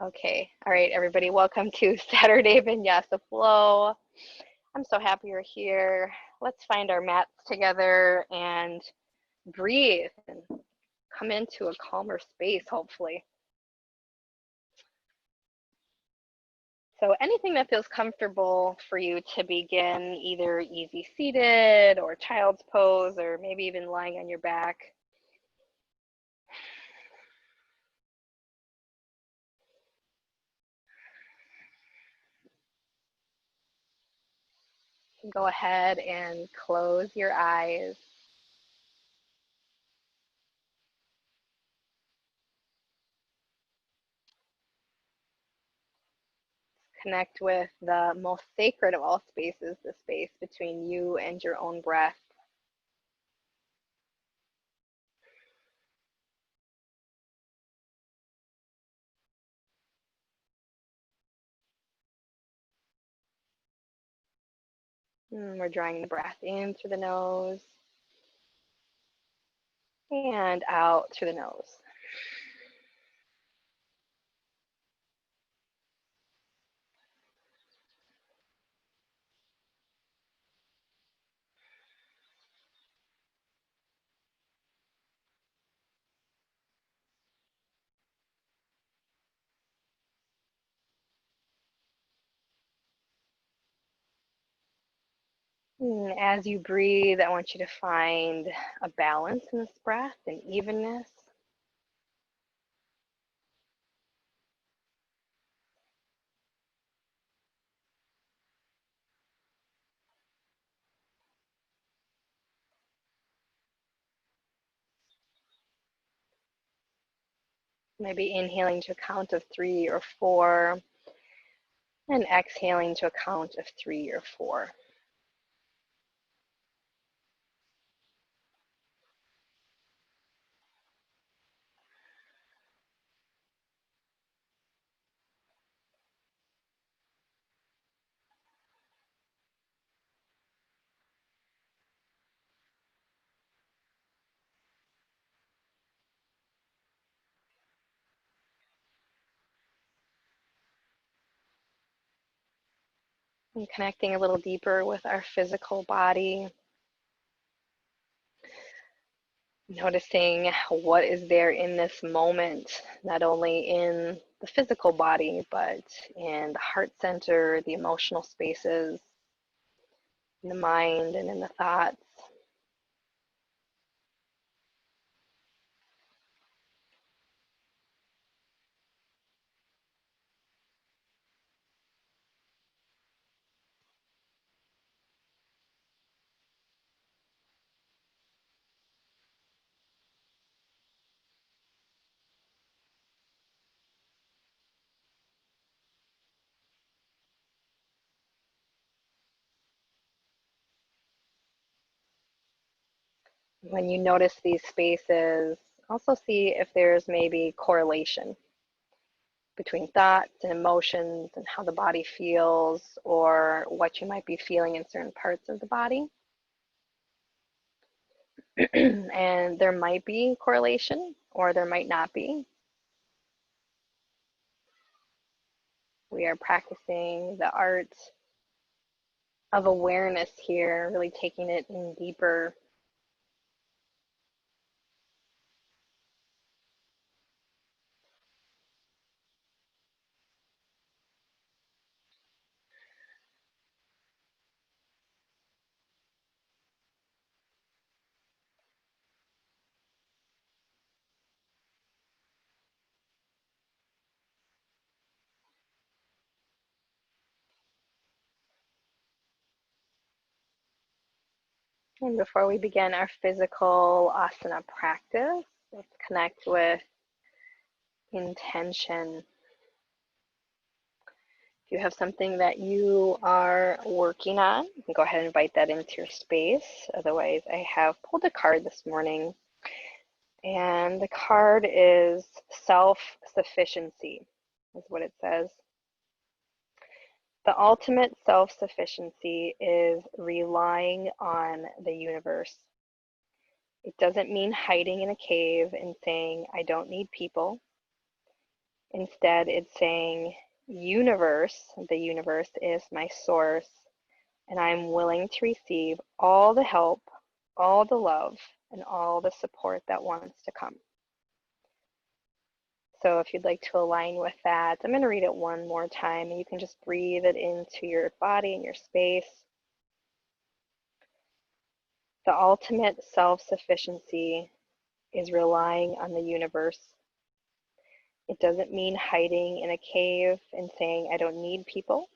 Okay, all right, everybody, welcome to Saturday Vinyasa Flow. I'm so happy you're here. Let's find our mats together and breathe and come into a calmer space, hopefully. So anything that feels comfortable for you to begin, either easy seated or child's pose, or maybe even lying on your back. Go ahead and close your eyes. Connect with the most sacred of all spaces, the space between you and your own breath. We're drawing the breath in through the nose and out through the nose. As you breathe, I want you to find a balance in this breath, an evenness. Maybe inhaling to a count of 3 or 4, and exhaling to a count of 3 or 4. And connecting a little deeper with our physical body. Noticing what is there in this moment, not only in the physical body, but in the heart center, the emotional spaces, in the mind, and in the thoughts. When you notice these spaces, also see if there's maybe correlation between thoughts and emotions and how the body feels, or what you might be feeling in certain parts of the body. And there might be correlation, or there might not be. We are practicing the art of awareness here, really taking it in deeper. And before we begin our physical asana practice, let's connect with intention. If you have something that you are working on, you can go ahead and invite that into your space. Otherwise, I have pulled a card this morning, and the card is self-sufficiency, is what it says. The ultimate self-sufficiency is relying on the universe. It doesn't mean hiding in a cave and saying, I don't need people. Instead, it's saying, universe, the universe is my source, and I'm willing to receive all the help, all the love, and all the support that wants to come. So if you'd like to align with that, I'm going to read it one more time, and you can just breathe it into your body and your space. The ultimate self-sufficiency is relying on the universe. It doesn't mean hiding in a cave and saying, I don't need people.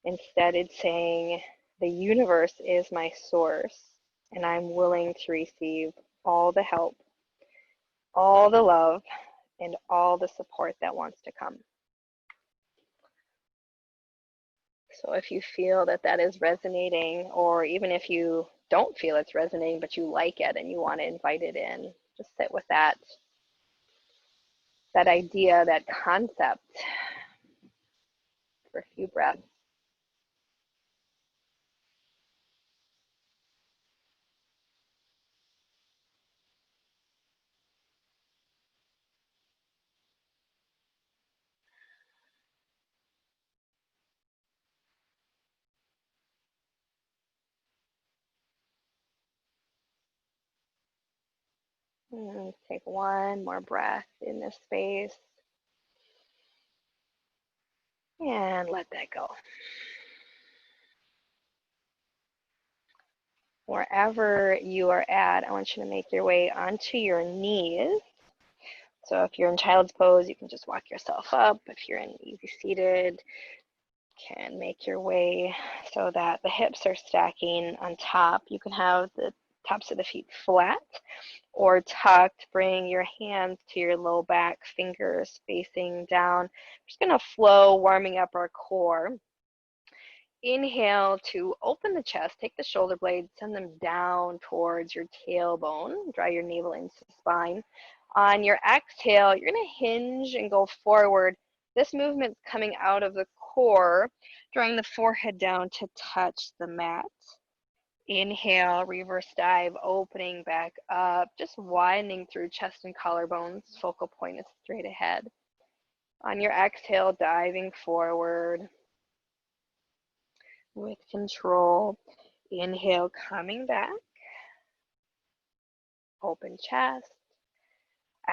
Instead, it's saying, the universe is my source, and I'm willing to receive all the help, all the love, and all the support that wants to come. So if you feel that that is resonating, or even if you don't feel it's resonating, but you like it and you want to invite it in, just sit with that idea, that concept for a few breaths. And take one more breath in this space and let that go. Wherever you are at, I want you to make your way onto your knees. So if you're in child's pose, you can just walk yourself up. If you're in easy seated, can make your way so that the hips are stacking on top. You can have the tops of the feet flat or tucked. Bring your hands to your low back, fingers facing down. We're just going to flow, warming up our core. Inhale to open the chest, take the shoulder blades, send them down towards your tailbone, draw your navel into the spine. On your exhale, you're going to hinge and go forward. This movement's coming out of the core, drawing the forehead down to touch the mat. Inhale, reverse dive, opening back up, just widening through chest and collarbones. Focal point is straight ahead. On your exhale, diving forward with control. Inhale, coming back. Open chest.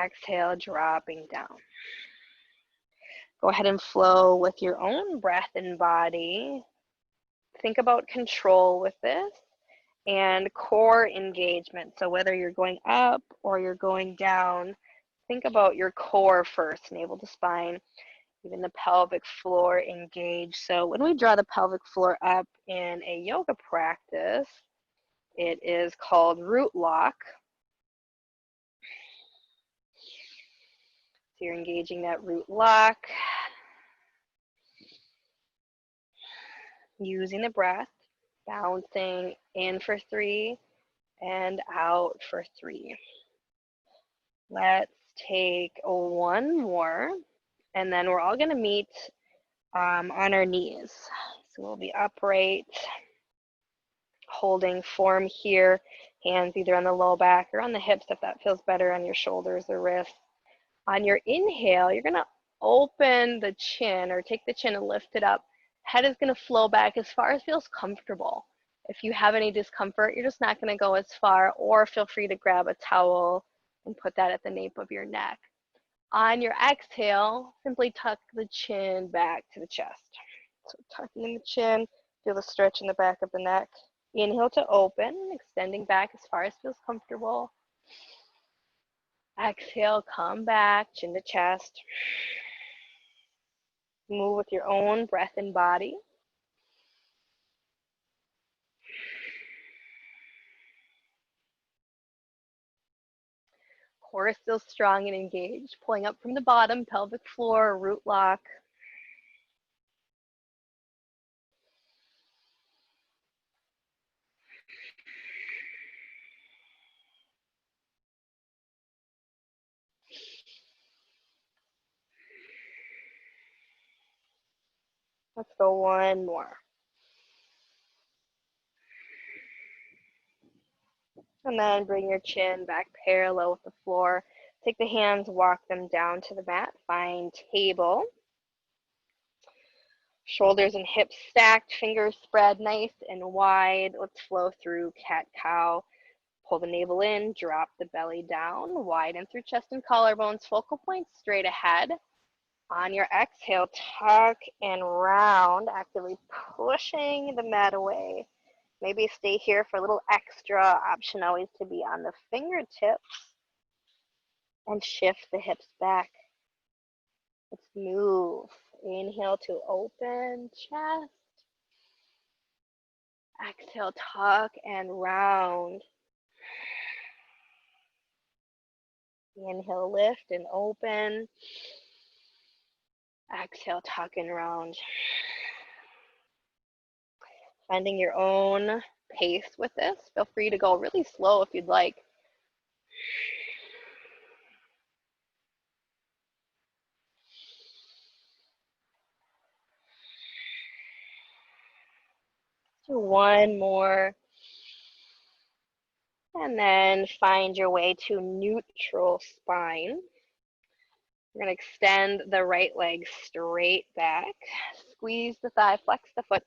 Exhale, dropping down. Go ahead and flow with your own breath and body. Think about control with this and core engagement. So whether you're going up or you're going down, think about your core first, navel to spine, even the pelvic floor engaged. So when we draw the pelvic floor up in a yoga practice, it is called root lock. So you're engaging that root lock, using the breath, bouncing in for 3 and out for 3. Let's take one more, and then we're all going to meet on our knees. So we'll be upright, holding form here, hands either on the low back or on the hips if that feels better, on your shoulders or wrists. On your inhale, you're going to open the chin or take the chin and lift it up. Head is going to flow back as far as feels comfortable. If you have any discomfort, you're just not going to go as far, or feel free to grab a towel and put that at the nape of your neck. On your exhale, simply tuck the chin back to the chest. So tucking the chin, feel the stretch in the back of the neck. Inhale to open, extending back as far as feels comfortable. Exhale, come back, chin to chest. Move with your own breath and body. Core is still strong and engaged. Pulling up from the bottom, pelvic floor, root lock. Let's go one more. And then bring your chin back parallel with the floor. Take the hands, walk them down to the mat, find table. Shoulders and hips stacked, fingers spread nice and wide. Let's flow through cat-cow. Pull the navel in, drop the belly down, widen through chest and collarbones, focal points straight ahead. On your exhale, tuck and round, actively pushing the mat away. Maybe stay here for a little extra. Option always to be on the fingertips and shift the hips back. Let's move. Inhale to open chest. Exhale, tuck and round. Inhale, lift and open. Exhale, tuck and round. Finding your own pace with this. Feel free to go really slow if you'd like. Do one more. And then find your way to neutral spine. We're going to extend the right leg straight back. Squeeze the thigh, flex the foot.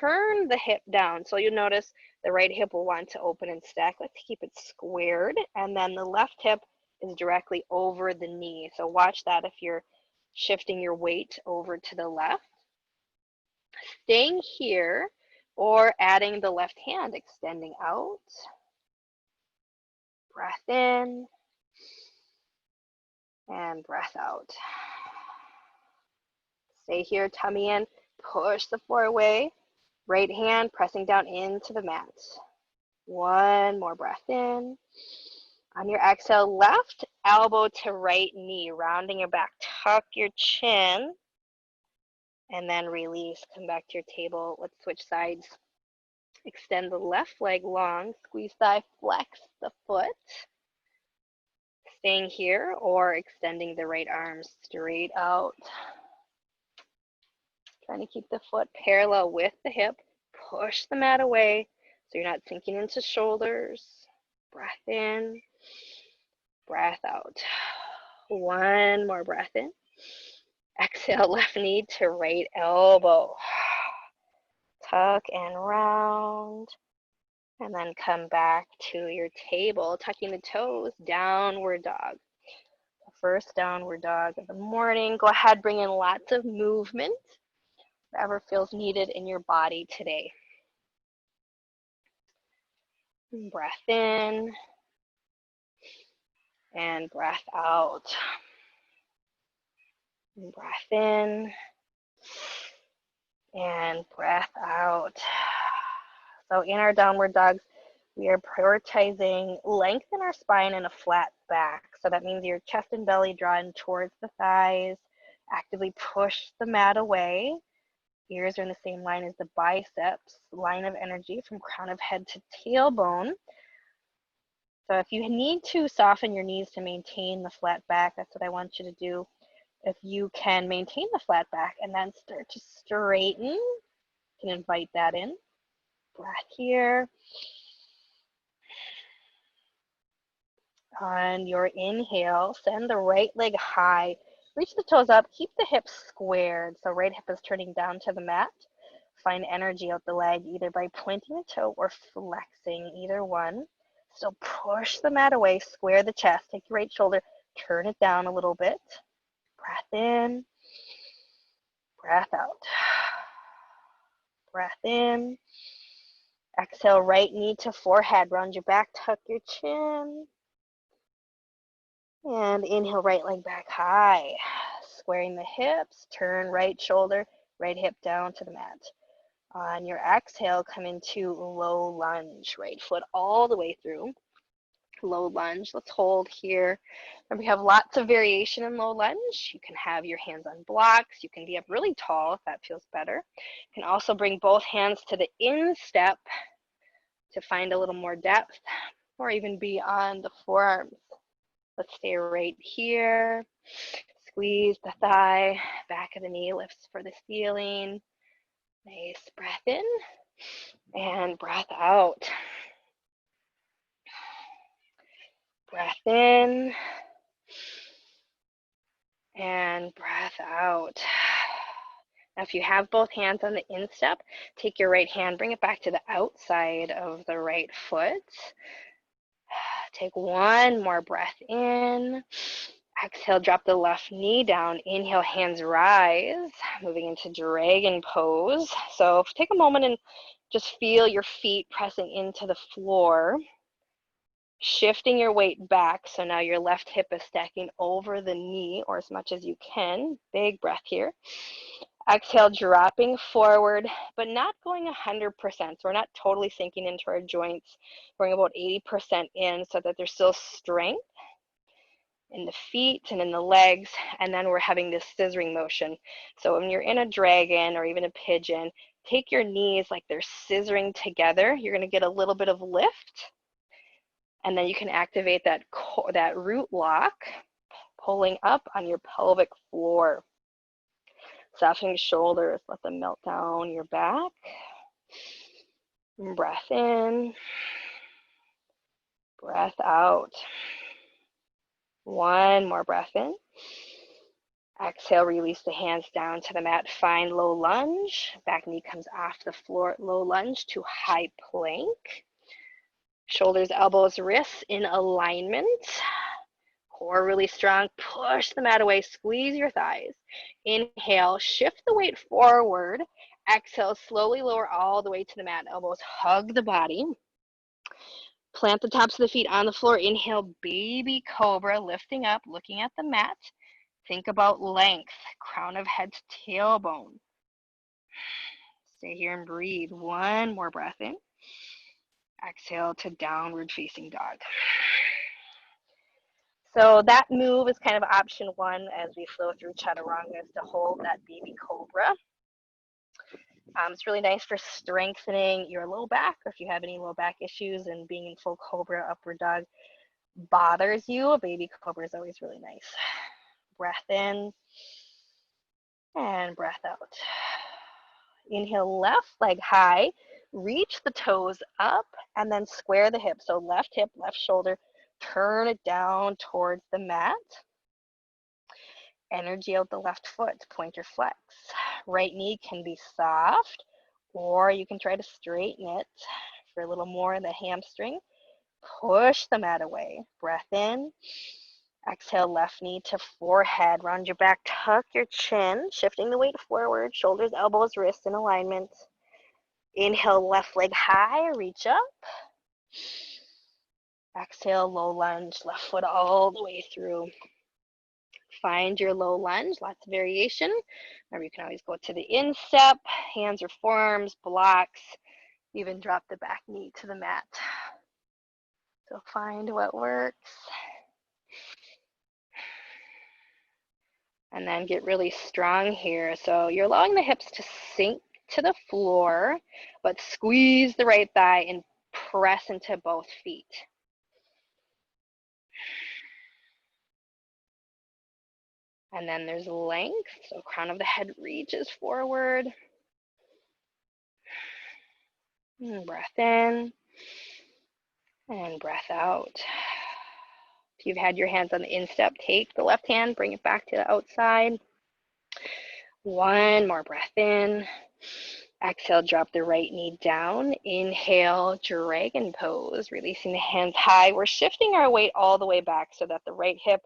Turn the hip down. So you'll notice the right hip will want to open and stack. Let's keep it squared. And then the left hip is directly over the knee. So watch that if you're shifting your weight over to the left. Staying here or adding the left hand, extending out. Breath in and breath out. Stay here, tummy in, push the floor away. Right hand pressing down into the mat. One more breath in. On your exhale, left elbow to right knee, rounding your back. Tuck your chin and then release. Come back to your table. Let's switch sides. Extend the left leg long, squeeze thigh, flex the foot. Staying here or extending the right arm straight out. Trying to keep the foot parallel with the hip. Push the mat away so you're not sinking into shoulders. Breath in, breath out. One more breath in. Exhale, left knee to right elbow. Tuck and round. And then come back to your table, tucking the toes, downward dog. First downward dog of the morning. Go ahead, bring in lots of movement, whatever feels needed in your body today. Breath in and breath out. Breath in and breath out. So in our downward dogs, we are prioritizing length in our spine and a flat back. So that means your chest and belly drawn towards the thighs. Actively push the mat away. Ears are in the same line as the biceps, line of energy from crown of head to tailbone. So if you need to soften your knees to maintain the flat back, that's what I want you to do. If you can maintain the flat back and then start to straighten, you can invite that in. Breath here. On your inhale, send the right leg high. Reach the toes up, keep the hips squared. So right hip is turning down to the mat. Find energy out the leg either by pointing the toe or flexing, either one. Still push the mat away, square the chest, take your right shoulder, turn it down a little bit. Breath in, breath out. Breath in. Exhale, right knee to forehead, round your back, tuck your chin. And inhale, right leg back high. Squaring the hips, turn right shoulder, right hip down to the mat. On your exhale, come into low lunge, right foot all the way through. Low lunge, let's hold here. Remember, we have lots of variation in low lunge. You can have your hands on blocks. You can be up really tall if that feels better. You can also bring both hands to the instep to find a little more depth, or even be on the forearms. Let's stay right here. Squeeze the thigh, back of the knee lifts for the ceiling. Nice breath in and breath out. Breath in and breath out. Now, if you have both hands on the instep, take your right hand, bring it back to the outside of the right foot. Take one more breath in. Exhale, drop the left knee down. Inhale, hands rise, moving into dragon pose. So take a moment and just feel your feet pressing into the floor, shifting your weight back. So now your left hip is stacking over the knee, or as much as you can. Big breath here. Exhale, dropping forward, but not going 100%. So we're not totally sinking into our joints. We're going about 80% in so that there's still strength in the feet and in the legs. And then we're having this scissoring motion. So when you're in a dragon or even a pigeon, take your knees like they're scissoring together. You're going to get a little bit of lift. And then you can activate that root lock, pulling up on your pelvic floor. Softening shoulders, let them melt down your back. Breath in, breath out. One more breath in. Exhale, release the hands down to the mat. Find low lunge. Back knee comes off the floor. Low lunge to high plank. Shoulders, elbows, wrists in alignment. Core really strong. Push the mat away. Squeeze your thighs. Inhale, shift the weight forward. Exhale, slowly lower all the way to the mat. Elbows hug the body. Plant the tops of the feet on the floor. Inhale, baby cobra, lifting up, looking at the mat. Think about length, crown of head to tailbone. Stay here and breathe. One more breath in. Exhale to downward facing dog. So that move is kind of option one as we flow through chaturanga, is to hold that baby cobra. It's really nice for strengthening your low back, or if you have any low back issues and being in full cobra, upward dog bothers you, a baby cobra is always really nice. Breath in and breath out. Inhale, left leg high, reach the toes up, and then square the hips. So left hip, left shoulder, turn it down towards the mat. Energy out the left foot, pointer flex. Right knee can be soft, or you can try to straighten it for a little more in the hamstring. Push the mat away. Breath in. Exhale, left knee to forehead. Round your back, tuck your chin, shifting the weight forward. Shoulders, elbows, wrists in alignment. Inhale, left leg high, reach up. Exhale, low lunge, left foot all the way through. Find your low lunge, lots of variation. Remember, you can always go to the instep, hands or forearms, blocks, even drop the back knee to the mat. So find what works. And then get really strong here. So you're allowing the hips to sink to the floor, but squeeze the right thigh and press into both feet. And then there's length, so crown of the head reaches forward. And breath in and breath out. If you've had your hands on the instep, take the left hand, bring it back to the outside. One more breath in. Exhale, drop the right knee down. Inhale, dragon pose, releasing the hands high. We're shifting our weight all the way back so that the right hip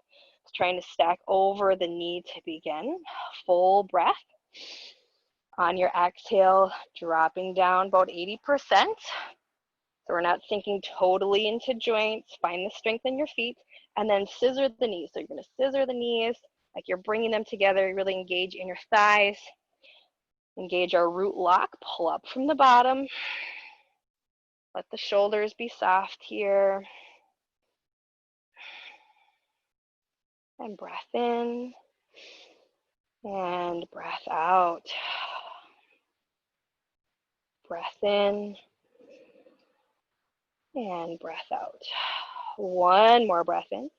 is trying to stack over the knee to begin. Full breath. On your exhale, dropping down about 80%. So we're not sinking totally into joints. Find the strength in your feet and then scissor the knees. So you're going to scissor the knees like you're bringing them together. Really engage in your thighs. Engage our root lock. Pull up from the bottom. Let the shoulders be soft here. And breath in. And breath out. Breath in. And breath out. One more breath in.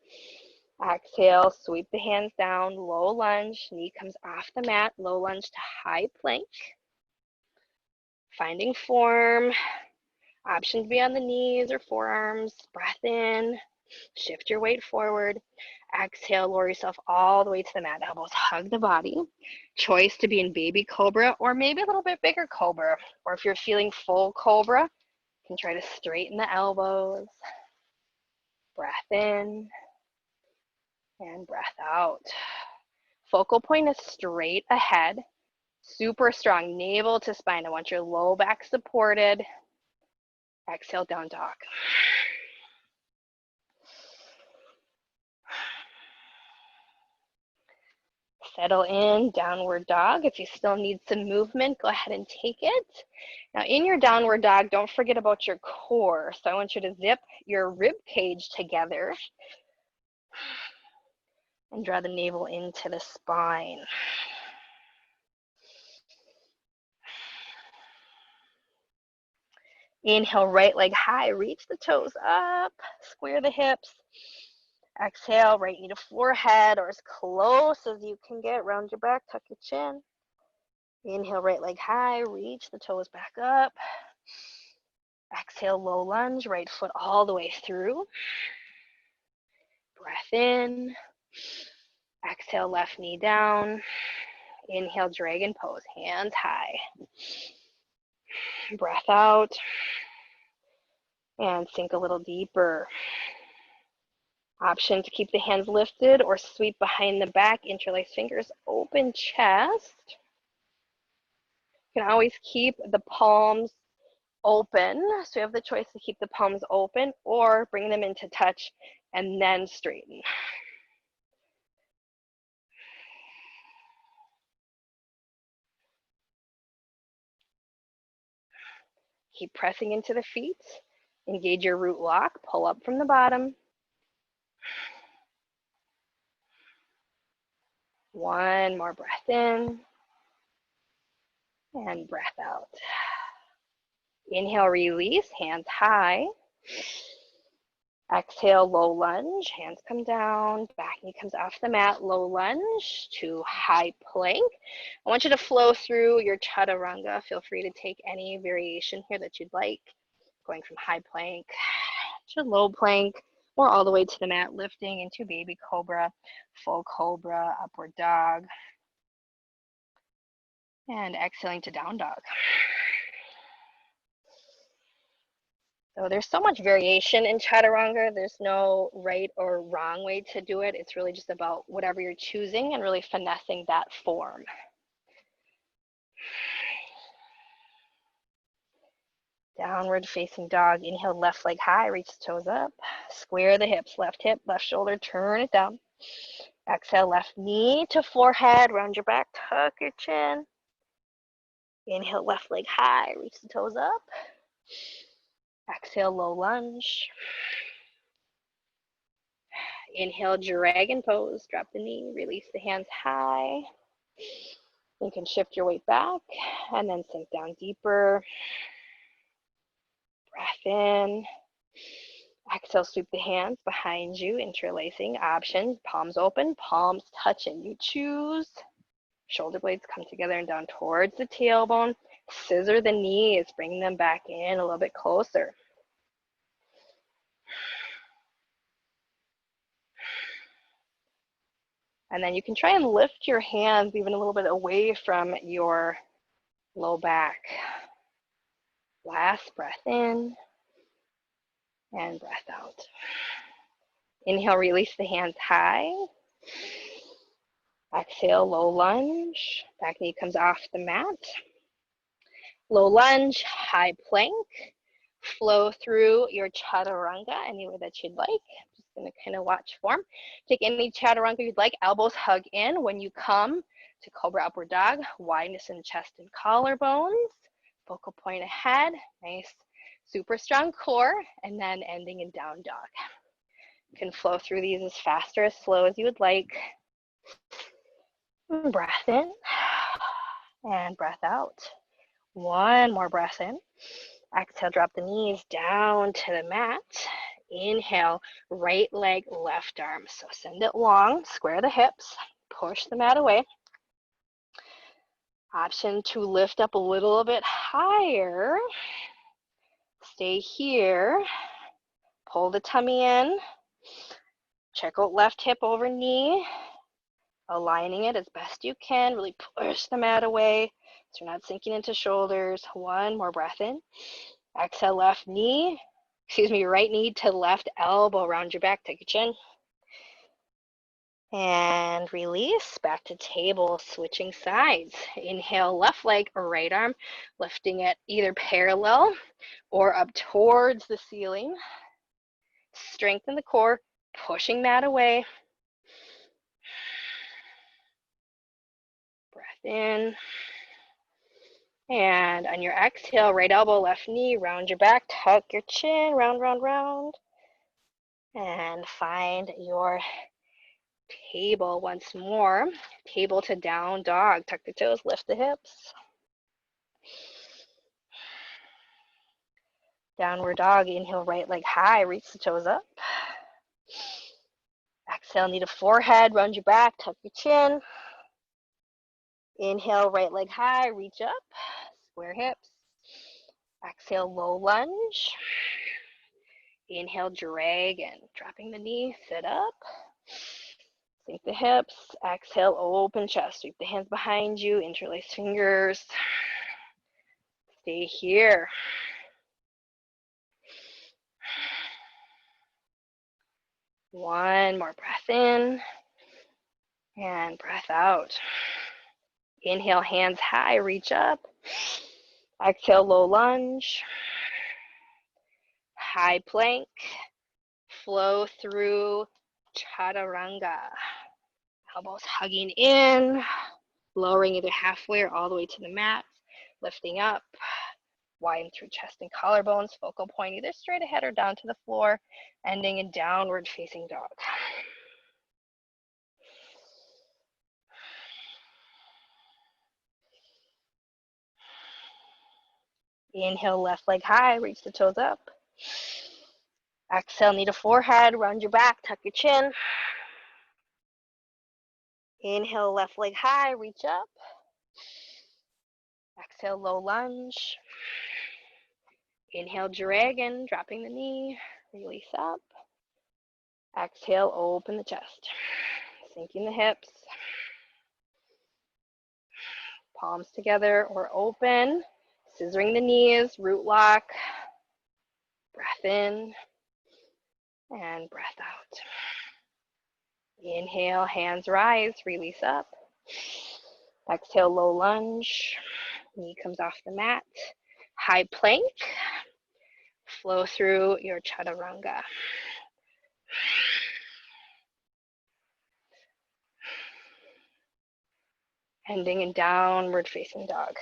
Exhale, sweep the hands down, low lunge, knee comes off the mat, low lunge to high plank. Finding form, options be on the knees or forearms. Breath in, shift your weight forward. Exhale, lower yourself all the way to the mat. Elbows hug the body. Choice to be in baby cobra or maybe a little bit bigger cobra. Or if you're feeling full cobra, you can try to straighten the elbows. Breath in and breath out. Focal point is straight ahead. Super strong, navel to spine. I want your low back supported. Exhale, down dog. Settle in, downward dog. If you still need some movement, go ahead and take it. Now in your downward dog, don't forget about your core. So I want you to zip your rib cage together and draw the navel into the spine. Inhale, right leg high, reach the toes up, square the hips. Exhale, right knee to forehead or as close as you can get. Round your back, tuck your chin. Inhale, right leg high, reach the toes back up. Exhale, low lunge, right foot all the way through. Breath in. Exhale, left knee down. Inhale, dragon pose, hands high. Breath out. And sink a little deeper. Option to keep the hands lifted or sweep behind the back, interlace fingers, open chest. You can always keep the palms open. So you have the choice to keep the palms open or bring them into touch and then straighten. Keep pressing into the feet. Engage your root lock. Pull up from the bottom. One more breath in. And breath out. Inhale, release, hands high. Exhale, low lunge, hands come down, back knee comes off the mat, low lunge to high plank. I want you to flow through your chaturanga. Feel free to take any variation here that you'd like, going from high plank to low plank, or all the way to the mat, lifting into baby cobra, full cobra, upward dog, and exhaling to down dog. So there's so much variation in chaturanga. There's no right or wrong way to do it. It's really just about whatever you're choosing and really finessing that form. Downward facing dog. Inhale, left leg high, reach the toes up. Square the hips, left hip, left shoulder, turn it down. Exhale, left knee to forehead, round your back, tuck your chin. Inhale, left leg high, reach the toes up. Exhale, low lunge. Inhale, dragon pose, drop the knee, release the hands high. You can shift your weight back and then sink down deeper. Breath in. Exhale, sweep the hands behind you, interlacing. Option, palms open, palms touching. You choose. Shoulder blades come together and down towards the tailbone. Scissor the knees, bring them back in a little bit closer. And then you can try and lift your hands even a little bit away from your low back. Last breath in and breath out. Inhale, release the hands high. Exhale, low lunge. Back knee comes off the mat. Low lunge, high plank. Flow through your chaturanga any way that you'd like. I'm just going to kind of watch form. Take any chaturanga you'd like. Elbows hug in. When you come to cobra upward dog, wideness in chest and collarbones. Focal point ahead. Nice, super strong core. And then ending in down dog. You can flow through these as fast or as slow as you would like. Breath in and breath out. One more breath in. Exhale, drop the knees down to the mat. Inhale, right leg, left arm. So send it long, square the hips, push the mat away. Option to lift up a little bit higher. Stay here. Pull the tummy in. Check out left hip over knee, aligning it as best you can. Really push the mat away so you're not sinking into shoulders. One more breath in. Exhale, right knee to left elbow around your back. Take your chin. And release, back to table, switching sides. Inhale, left leg or right arm, lifting it either parallel or up towards the ceiling. Strengthen the core, pushing that away. Breath in. And on your exhale, right elbow, left knee, round your back, tuck your chin, round, round, round. And find your table once more. Table to down dog. Tuck the toes, lift the hips. Downward dog. Inhale, right leg high, reach the toes up. Exhale, knee to forehead, round your back, tuck your chin. Inhale, right leg high, reach up, square hips. Exhale, low lunge. Inhale, dragon, dropping the knee, sit up. Sink the hips. Exhale, open chest. Sweep the hands behind you, interlace fingers. Stay here. One more breath in and breath out. Inhale, hands high, reach up. Exhale, low lunge. High plank. Flow through chaturanga. Elbows hugging in, lowering either halfway or all the way to the mat. Lifting up, widen through chest and collarbones. Focal point either straight ahead or down to the floor. Ending in downward facing dog. Inhale, left leg high, reach the toes up. Exhale, knee to forehead, round your back, tuck your chin. Inhale, left leg high, reach up. Exhale, low lunge. Inhale, dragon, dropping the knee, release up. Exhale, open the chest. Sinking the hips. Palms together or open. Scissoring the knees, root lock. Breath in and breath out. Inhale, hands rise, release up. Exhale, low lunge. Knee comes off the mat. High plank. Flow through your chaturanga. Ending in downward facing dog.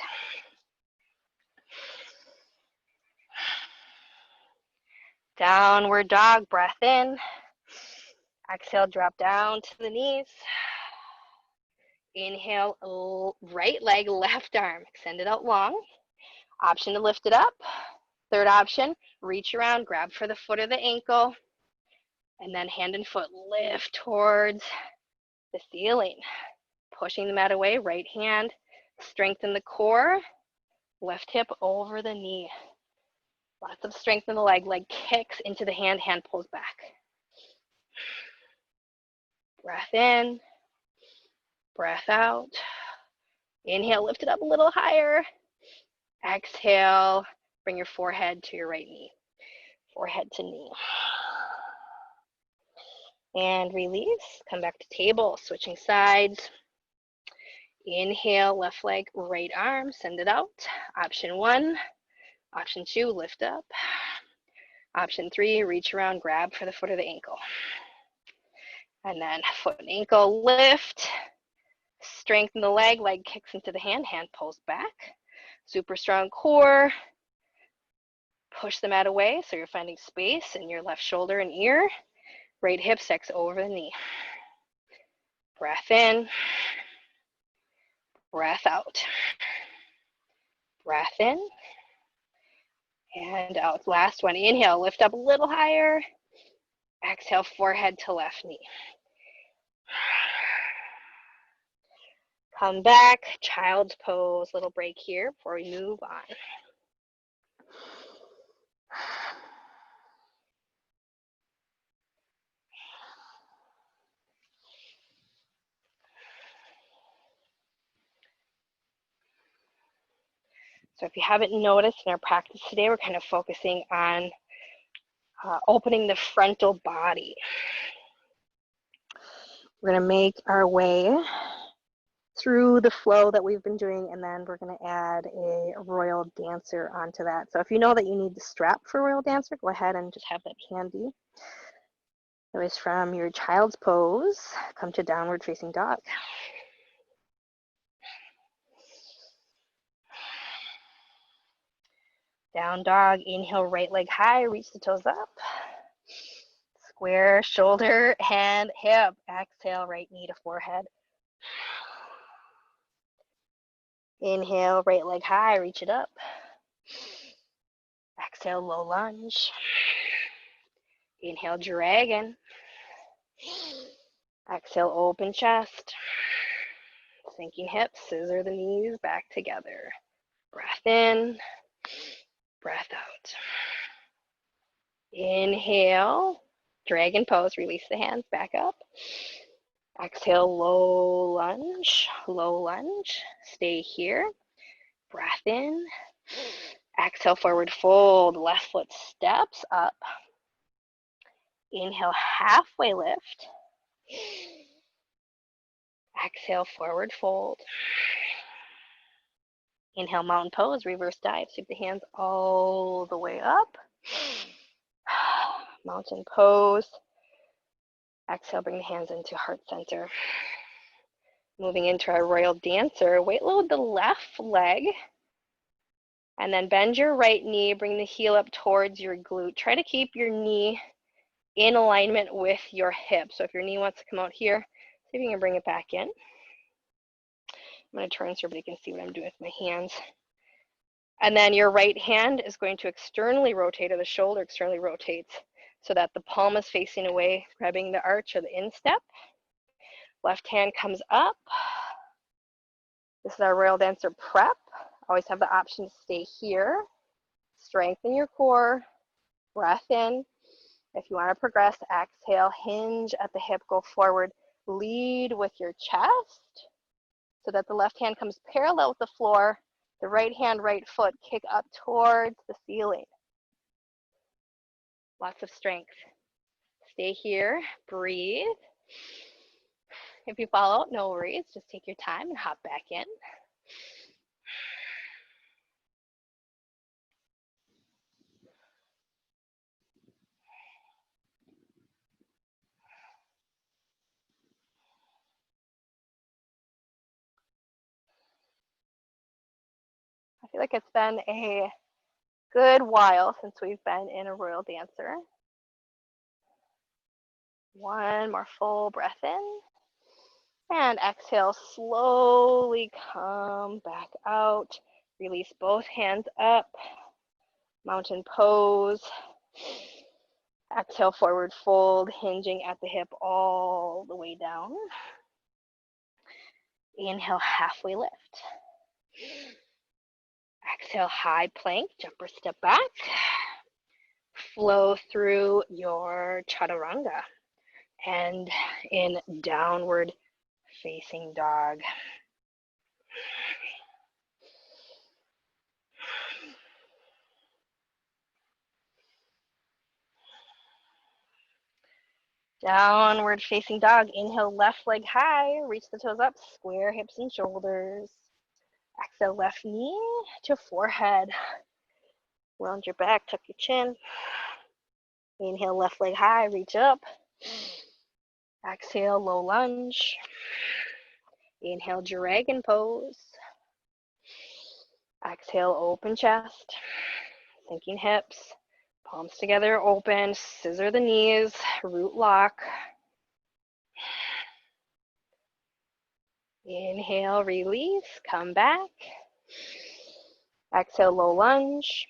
Downward dog, breath in. Exhale, drop down to the knees. Inhale, right leg, left arm. Extend it out long. Option to lift it up. Third option, reach around, grab for the foot or the ankle. And then hand and foot lift towards the ceiling. Pushing the mat away, right hand. Strengthen the core. Left hip over the knee. Lots of strength in the leg. Leg kicks into the hand, hand pulls back. Breath in. Breath out. Inhale, lift it up a little higher. Exhale, bring your forehead to your right knee. Forehead to knee. And release. Come back to table, switching sides. Inhale, left leg, right arm, send it out. Option 1. Option 2, lift up. Option 3, reach around, grab for the foot or the ankle. And then foot and ankle lift. Strengthen the leg, leg kicks into the hand, hand pulls back. Super strong core. Push the mat away so you're finding space in your left shoulder and ear. Right hip sticks over the knee. Breath in. Breath out. Breath in. And out. Last one. Inhale, lift up a little higher. Exhale, forehead to left knee. Come back, child's pose. Little break here before we move on. So if you haven't noticed in our practice today, we're kind of focusing on opening the frontal body. We're going to make our way through the flow that we've been doing, and then we're going to add a royal dancer onto that. So if you know that you need the strap for royal dancer, go ahead and just have that handy. Anyways, from your child's pose, come to downward facing dog. Down dog, inhale, right leg high, reach the toes up. Square shoulder and hip. Exhale, right knee to forehead. Inhale, right leg high, reach it up. Exhale, low lunge. Inhale, dragon. Exhale, open chest. Sinking hips, scissor the knees back together. Breath in, breath out. Inhale, dragon pose, release the hands back up. Exhale, low lunge, stay here. Breath in. Exhale, forward fold, left foot steps up. Inhale, halfway lift. Exhale, forward fold. Inhale, mountain pose, reverse dive. Sweep the hands all the way up. Mountain pose. Exhale, bring the hands into heart center. Moving into our royal dancer, weight load the left leg. And then bend your right knee, bring the heel up towards your glute. Try to keep your knee in alignment with your hip. So if your knee wants to come out here, see if you can bring it back in. I'm going to turn so everybody can see what I'm doing with my hands. And then your right hand is going to externally rotate, or the shoulder externally rotates, so that the palm is facing away, grabbing the arch or the instep. Left hand comes up. This is our royal dancer prep. Always have the option to stay here. Strengthen your core. Breath in. If you want to progress, exhale, hinge at the hip, go forward. Lead with your chest so that the left hand comes parallel with the floor. The right hand, right foot, kick up towards the ceiling. Lots of strength. Stay here, breathe. If you fall out, no worries. Just take your time and hop back in. I feel like it's been a good while since we've been in a royal dancer. One more full breath in. And exhale, slowly come back out. Release both hands up. Mountain pose. Exhale, forward fold, hinging at the hip all the way down. Inhale, halfway lift. Exhale, high plank, jumper step back. Flow through your chaturanga and in downward facing dog. Downward facing dog. Inhale, left leg high, reach the toes up, square hips and shoulders. Exhale, left knee to forehead. Round your back, tuck your chin. Inhale, left leg high, reach up. Exhale, low lunge. Inhale, dragon pose. Exhale, open chest. Sinking hips. Palms together, open. Scissor the knees. Root lock. Inhale, release. Come back. Exhale, low lunge.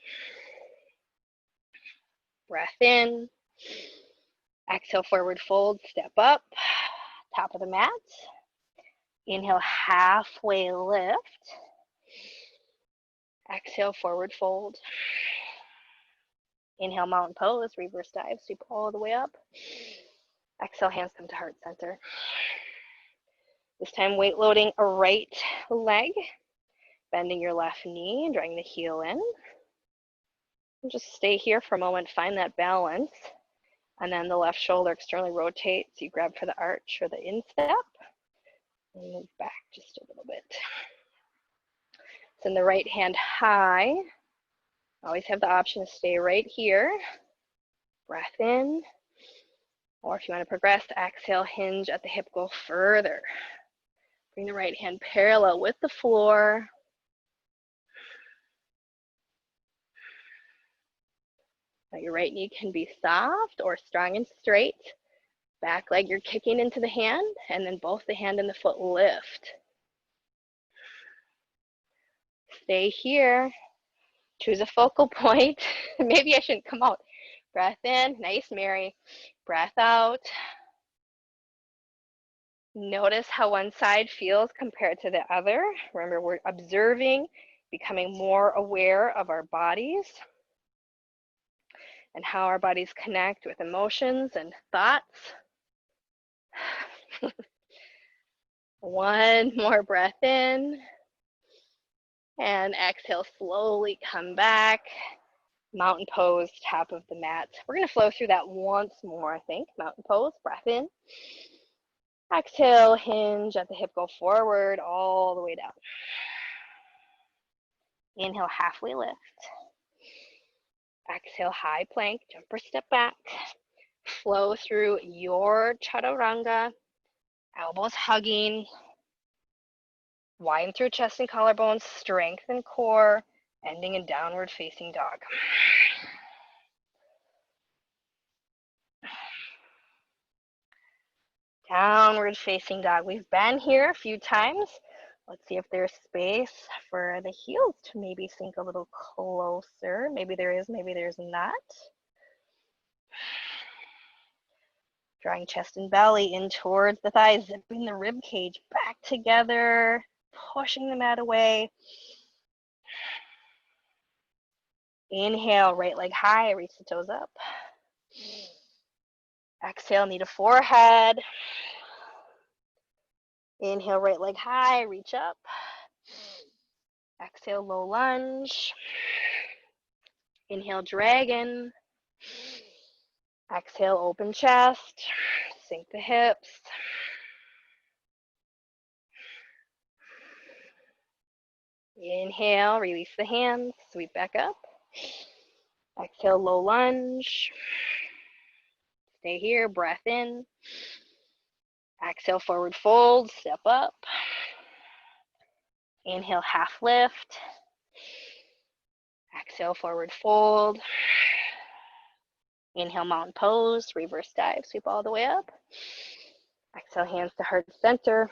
Breath in. Exhale, forward fold, step up. Top of the mat. Inhale, halfway lift. Exhale, forward fold. Inhale, mountain pose, reverse dive, sweep all the way up. Exhale, hands come to heart center. This time weight loading a right leg. Bending your left knee, drawing the heel in. And just stay here for a moment, find that balance. And then the left shoulder externally rotates. You grab for the arch or the instep. And move back just a little bit. Send the right hand high. Always have the option to stay right here. Breath in. Or if you want to progress, exhale, hinge at the hip, go further. Bring the right hand parallel with the floor. Now your right knee can be soft or strong and straight. Back leg you're kicking into the hand, and then both the hand and the foot lift. Stay here. Choose a focal point. Maybe I shouldn't come out. Breath in, nice Mary. Breath out. Notice how one side feels compared to the other. Remember, we're observing, becoming more aware of our bodies and how our bodies connect with emotions and thoughts. One more breath in. And exhale, slowly come back. Mountain pose, top of the mat. We're going to flow through that once more, I think. Mountain pose, breath in. Exhale, hinge at the hip, go forward all the way down. Inhale, halfway lift. Exhale, high plank, jump or step back. Flow through your chaturanga, elbows hugging. Widen through chest and collarbones, strengthen core, ending in downward facing dog. Downward facing dog. We've been here a few times. Let's see if there's space for the heels to maybe sink a little closer. Maybe there is, maybe there's not. Drawing chest and belly in towards the thighs, zipping the rib cage back together, pushing the mat away. Inhale, right leg high, reach the toes up. Exhale, knee to forehead. Inhale, right leg high, reach up. Exhale, low lunge. Inhale, dragon. Exhale, open chest. Sink the hips. Inhale, release the hands, sweep back up. Exhale, low lunge. Stay here, breath in. Exhale, forward fold, step up. Inhale, half lift. Exhale, forward fold. Inhale, mountain pose, reverse dive, sweep all the way up. Exhale, hands to heart center.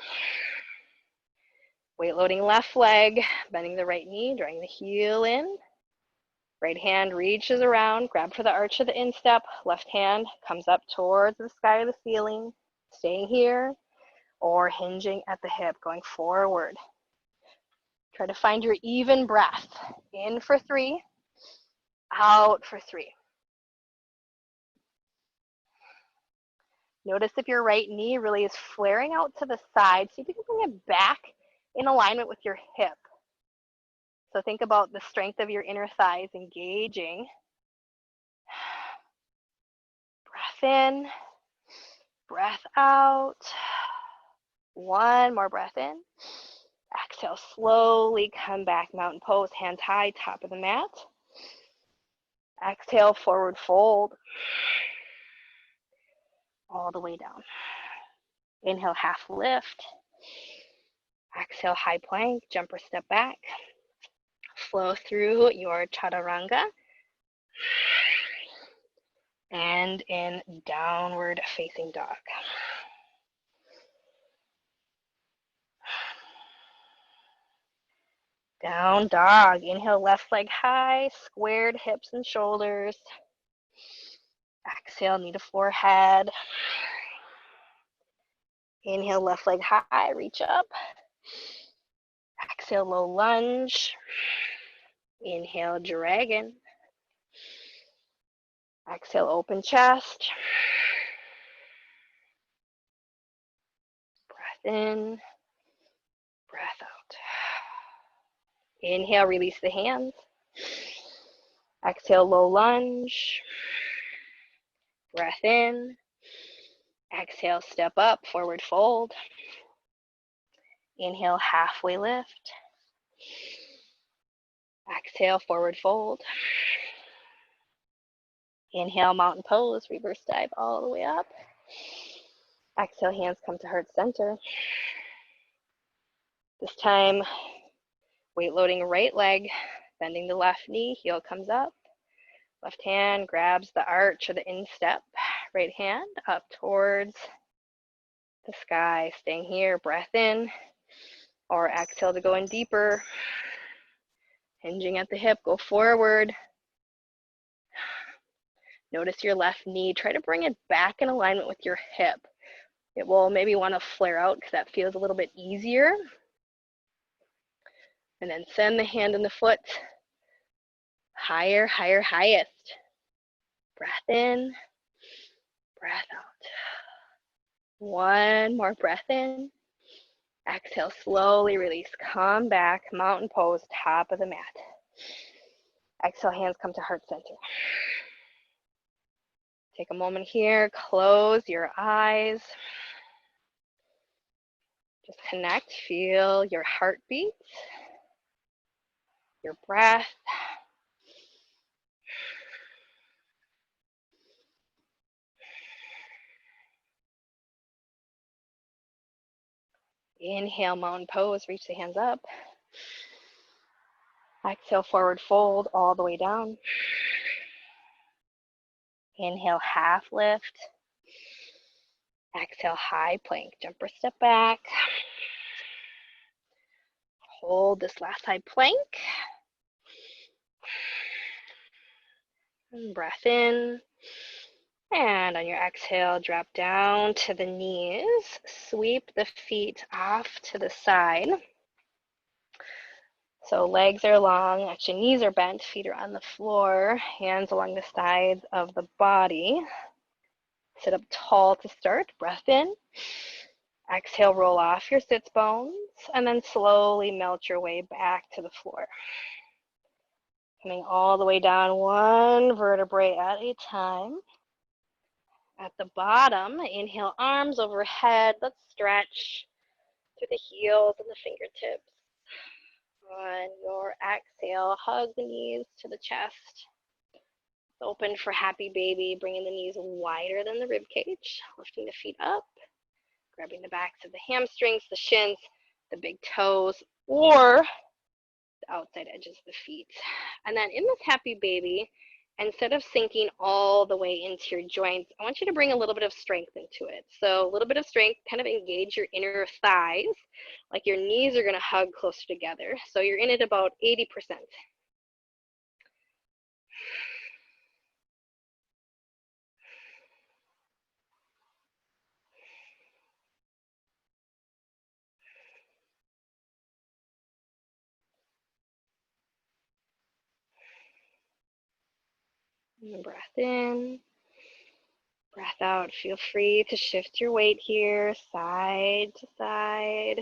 Weight loading left leg, bending the right knee, drawing the heel in. Right hand reaches around, grab for the arch of the instep. Left hand comes up towards the sky or the ceiling, staying here, or hinging at the hip, going forward. Try to find your even breath. In for 3, out for 3. Notice if your right knee really is flaring out to the side. See if you can bring it back in alignment with your hip. So think about the strength of your inner thighs engaging. Breath in, breath out. One more breath in. Exhale, slowly come back, mountain pose, hands high, top of the mat. Exhale, forward fold. All the way down. Inhale, half lift. Exhale, high plank, jump or step back. Flow through your chaturanga. And in downward facing dog. Down dog. Inhale, left leg high, squared hips and shoulders. Exhale, knee to forehead. Inhale, left leg high, reach up. Exhale, low lunge. Inhale, dragon. Exhale, open chest. Breath in, breath out. Inhale, release the hands. Exhale, low lunge. Breath in. Exhale, step up, forward fold. Inhale, halfway lift. Exhale, forward fold. Inhale, mountain pose, reverse dive all the way up. Exhale, hands come to heart center. This time, weight loading right leg, bending the left knee, heel comes up. Left hand grabs the arch or the instep. Right hand up towards the sky. Staying here, breath in. Or exhale to go in deeper. Hinging at the hip, go forward. Notice your left knee. Try to bring it back in alignment with your hip. It will maybe want to flare out because that feels a little bit easier. And then send the hand and the foot higher, higher, highest. Breath in, breath out. One more breath in. Exhale, slowly release. Come back, mountain pose, top of the mat. Exhale, hands come to heart center. Take a moment here, close your eyes. Just connect, feel your heartbeat, your breath. Inhale, mountain pose, reach the hands up. Exhale, forward fold all the way down. Inhale, half lift. Exhale, high plank, jump or step back. Hold this last side plank. And breath in. And on your exhale, drop down to the knees. Sweep the feet off to the side. So legs are long, actually knees are bent, feet are on the floor, hands along the sides of the body. Sit up tall to start, breath in. Exhale, roll off your sits bones, and then slowly melt your way back to the floor. Coming all the way down, one vertebrae at a time. At the bottom, inhale, arms overhead. Let's stretch through the heels and the fingertips. On your exhale, hug the knees to the chest. Open for happy baby, bringing the knees wider than the rib cage, lifting the feet up, grabbing the backs of the hamstrings, the shins, the big toes, or the outside edges of the feet. And then in this happy baby, instead of sinking all the way into your joints, I want you to bring a little bit of strength into it. So a little bit of strength, kind of engage your inner thighs, like your knees are going to hug closer together. So you're in it about 80%. And breath in, breath out. Feel free to shift your weight here, side to side.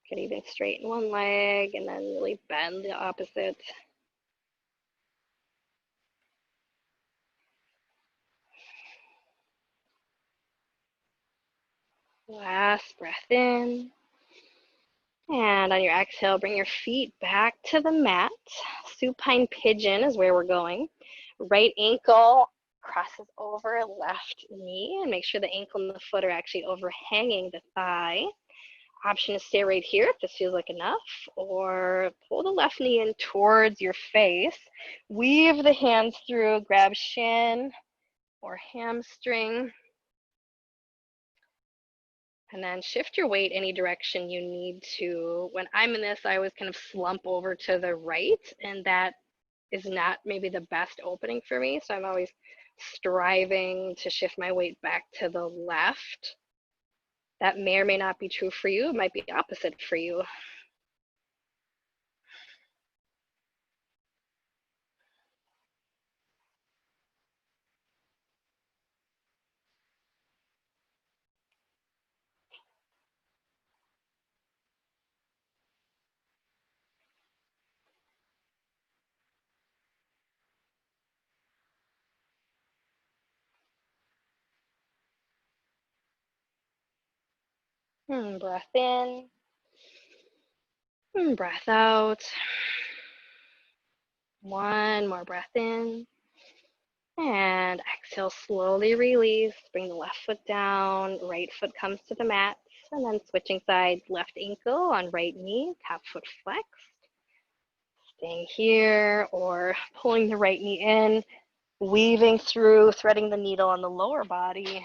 Could even straighten one leg and then really bend the opposite. Last breath in. And on your exhale, bring your feet back to the mat. Supine pigeon is where we're going. Right ankle crosses over left knee, and make sure the ankle and the foot are actually overhanging the thigh. Option to stay right here if this feels like enough, or pull the left knee in towards your face. Weave the hands through, grab shin or hamstring. And then shift your weight any direction you need to. When I'm in this, I always kind of slump over to the right, and that is not maybe the best opening for me. So I'm always striving to shift my weight back to the left. That may or may not be true for you. It might be opposite for you. Breath in. Breath out. One more breath in. And exhale, slowly release. Bring the left foot down, right foot comes to the mat. And then switching sides, left ankle on right knee, top foot flexed. Staying here or pulling the right knee in, weaving through, threading the needle on the lower body.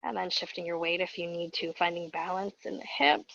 And then shifting your weight if you need to, finding balance in the hips.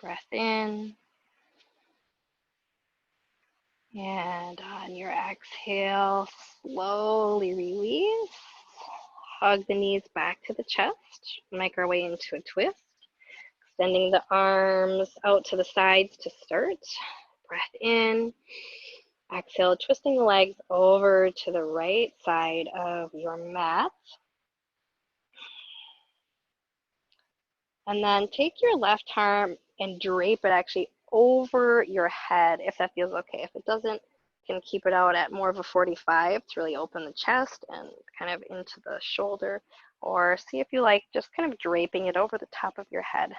Breath in. And on your exhale, slowly release. Hug the knees back to the chest. Make our way into a twist. Extending the arms out to the sides to start. Breath in. Exhale, twisting the legs over to the right side of your mat. And then take your left arm and drape it actually over your head if that feels okay. If it doesn't, you can keep it out at more of a 45 to really open the chest and kind of into the shoulder. Or see if you like just kind of draping it over the top of your head.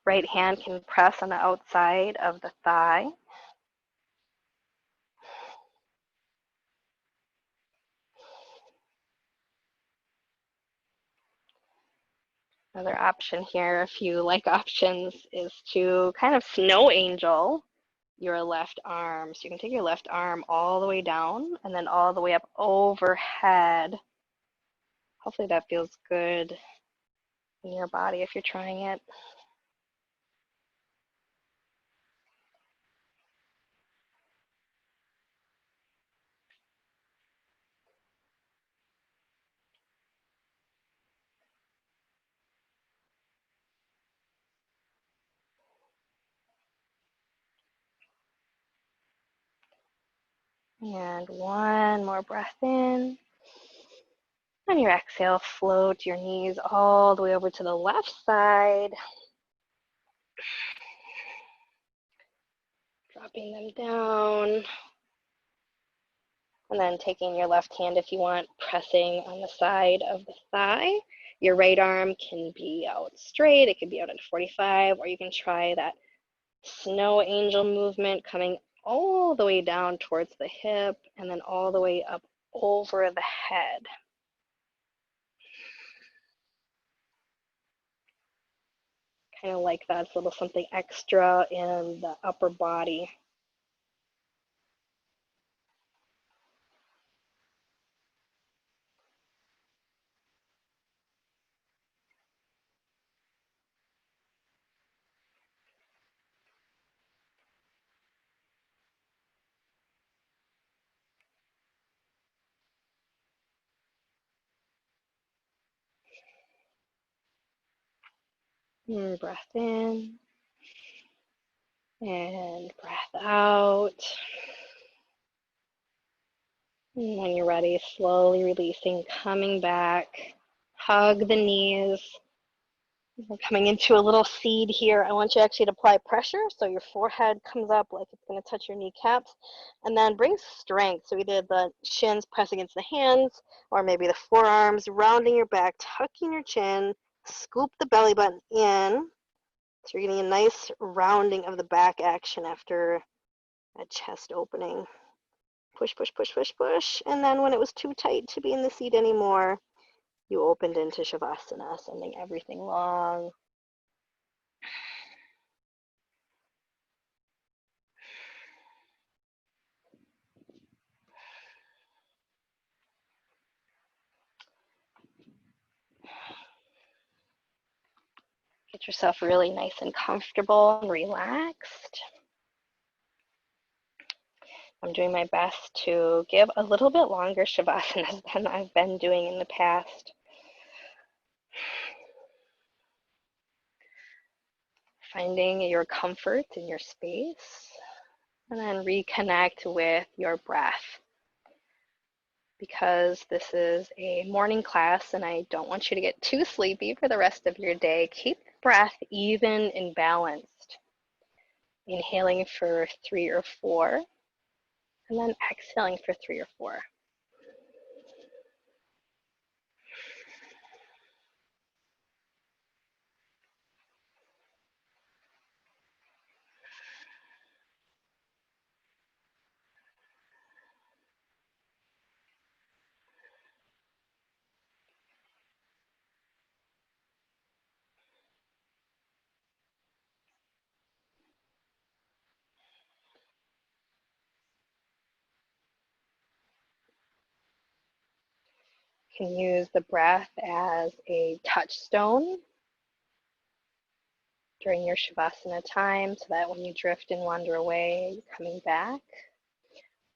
Right hand can press on the outside of the thigh. Another option here, if you like options, is to kind of snow angel your left arm. So you can take your left arm all the way down and then all the way up overhead. Hopefully that feels good in your body if you're trying it. And one more breath in. On your exhale, float your knees all the way over to the left side. Dropping them down. And then taking your left hand, if you want, pressing on the side of the thigh. Your right arm can be out straight. It could be out at 45, or you can try that snow angel movement coming all the way down towards the hip and then all the way up over the head. Kind of like that's a little something extra in the upper body. Breath in and breath out. And when you're ready, slowly releasing, coming back. Hug the knees. We're coming into a little seed here. I want you actually to apply pressure so your forehead comes up like it's going to touch your kneecaps, and then bring strength. So either the shins press against the hands or maybe the forearms, rounding your back, tucking your chin, scoop the belly button in. So you're getting a nice rounding of the back action after a chest opening. Push, push, push, push, push. And then when it was too tight to be in the seat anymore, you opened into Shavasana, sending everything long. Get yourself really nice and comfortable and relaxed. I'm doing my best to give a little bit longer shavasana than I've been doing in the past. Finding your comfort in your space, and then reconnect with your breath. Because this is a morning class and I don't want you to get too sleepy for the rest of your day, keep the breath even and balanced. Inhaling for 3 or 4, and then exhaling for 3 or 4. You can use the breath as a touchstone during your Shavasana time so that when you drift and wander away, you're coming back.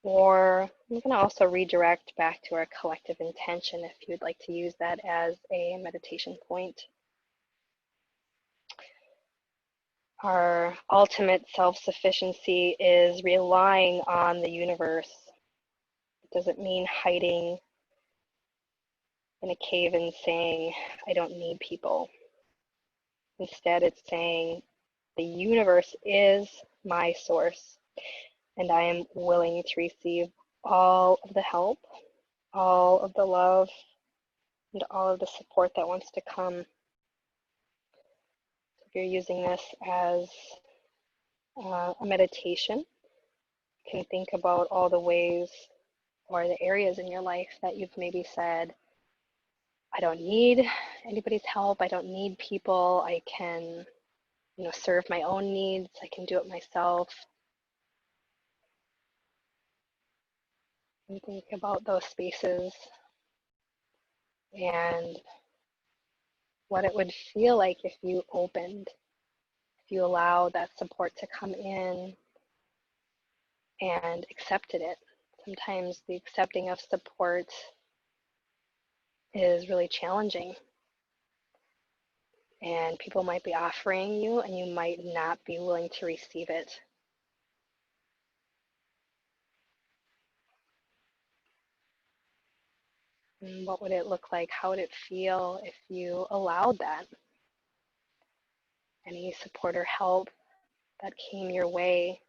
Or you can also redirect back to our collective intention if you'd like to use that as a meditation point. Our ultimate self-sufficiency is relying on the universe. It doesn't mean hiding in a cave and saying, I don't need people. Instead, it's saying, the universe is my source, and I am willing to receive all of the help, all of the love, and all of the support that wants to come. If you're using this as a meditation, you can think about all the ways or the areas in your life that you've maybe said, I don't need anybody's help, I don't need people, I can serve my own needs, I can do it myself. And think about those spaces and what it would feel like if you opened, if you allowed that support to come in and accepted it. Sometimes the accepting of support is really challenging, and people might be offering you and you might not be willing to receive it. And what would it look like? How would it feel if you allowed that? Any support or help that came your way,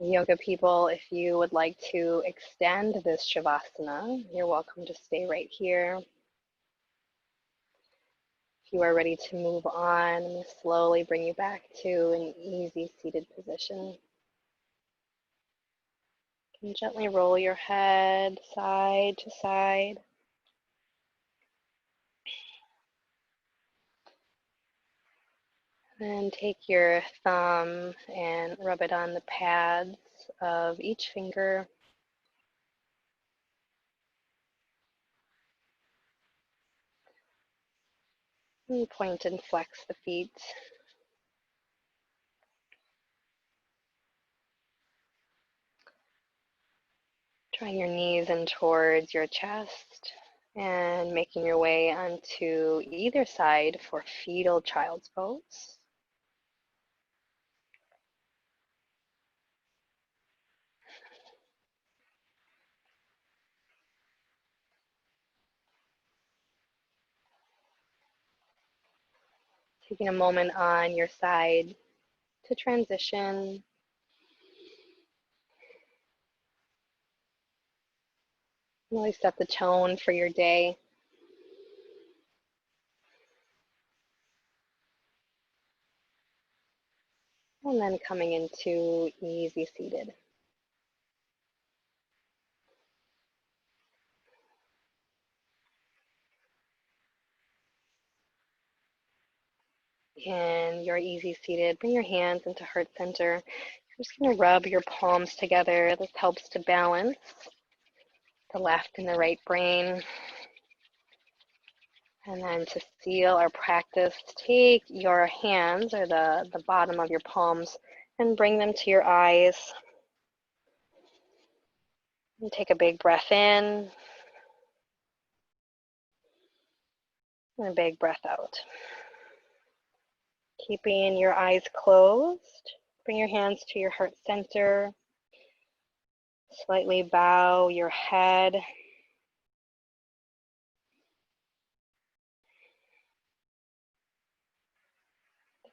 Yoga people, if you would like to extend this Shavasana, you're welcome to stay right here. If you are ready to move on, I'm going to slowly bring you back to an easy seated position. You can gently roll your head side to side. And take your thumb and rub it on the pads of each finger. And point and flex the feet. Drawing your knees in towards your chest and making your way onto either side for fetal child's pose. Taking a moment on your side to transition. Really set the tone for your day. And then coming into easy seated. And you're easy seated. Bring your hands into heart center. I'm just going to rub your palms together. This helps to balance the left and the right brain. And then to seal our practice, take your hands or the bottom of your palms and bring them to your eyes. And take a big breath in and a big breath out. Keeping your eyes closed, bring your hands to your heart center. Slightly bow your head.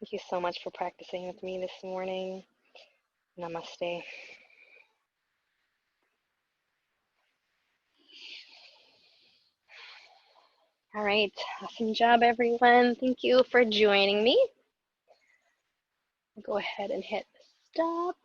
Thank you so much for practicing with me this morning. Namaste. All right, awesome job, everyone. Thank you for joining me. I'll go ahead and hit stop.